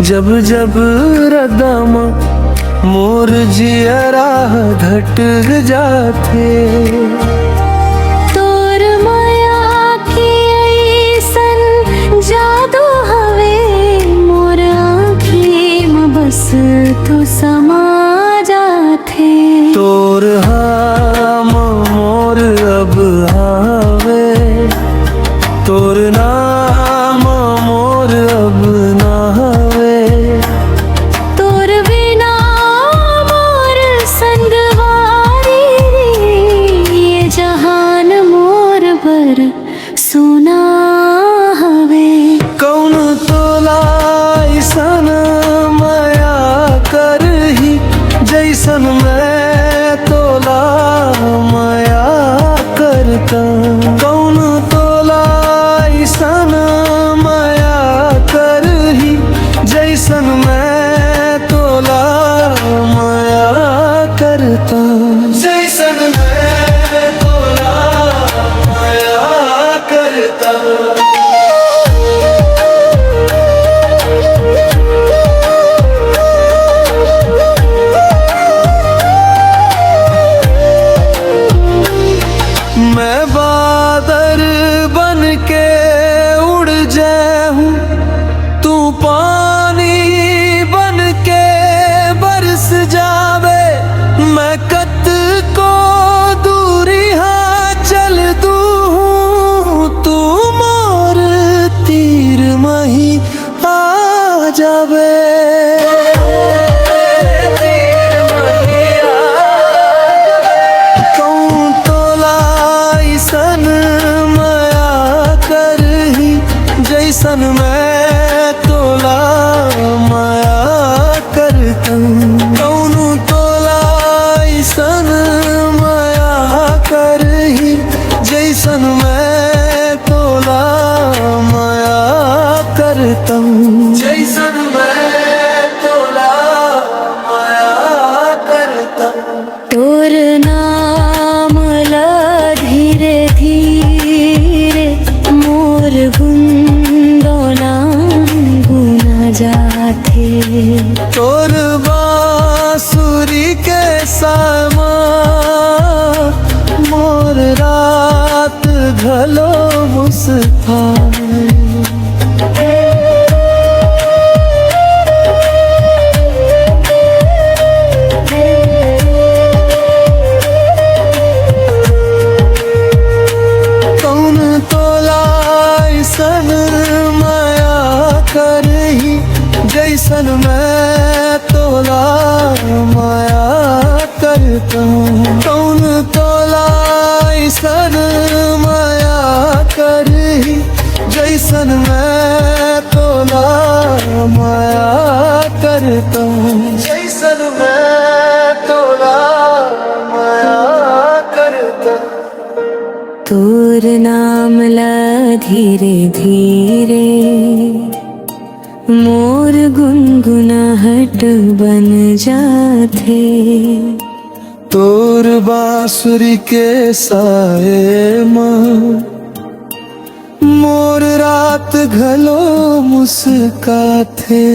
जब जब रदम मोर जियरा घट जाथे। तोर माया के ऐसन जादू हवे, मोर आँखी में बस तू समा जाथे। तोर हम मोर अब आवे, तोर नाम मोर अब नावे। तोर बिना मोर संगवारी, ये जहान मोर बर सुना हवे। कौन तोला ऐसन माया करही, जैसन मैं तोला माया करता। कौन तोला ऐसन माया करही, जैसन मैं तोला माया करता। जैसन मैं तोला माया करता। मैं बादल बन के उड़ जाऊं, तू पानी बन के बरस जावे। मैं कत को दूरी हाँ चल दूं, तू मोर तीर मही आ जावे। जैसन मैं तोला माया करता। कौन तोला ऐसन माया करही, जैसन मैं तोला माया करता। जैसन मैं तोला माया करता। तोर नाम ला धीरे धीरे मोर गुनगुना जाथे। तोर बांसुरी के सामा मोर रात घलो मुस्काए। कौन तोला ऐसन माया करही, जैसन मैं तोला माया करता। कौन तोला ऐसन माया करही, जैसन मैं तोला माया करता। जैसन मैं तोला माया करता। तोर नाम ला धीरे धीरे मोर गुनगुनाहट बन जाथे। तोर बांसुरी के साए माँ मोर रात घलो मुस्काथे।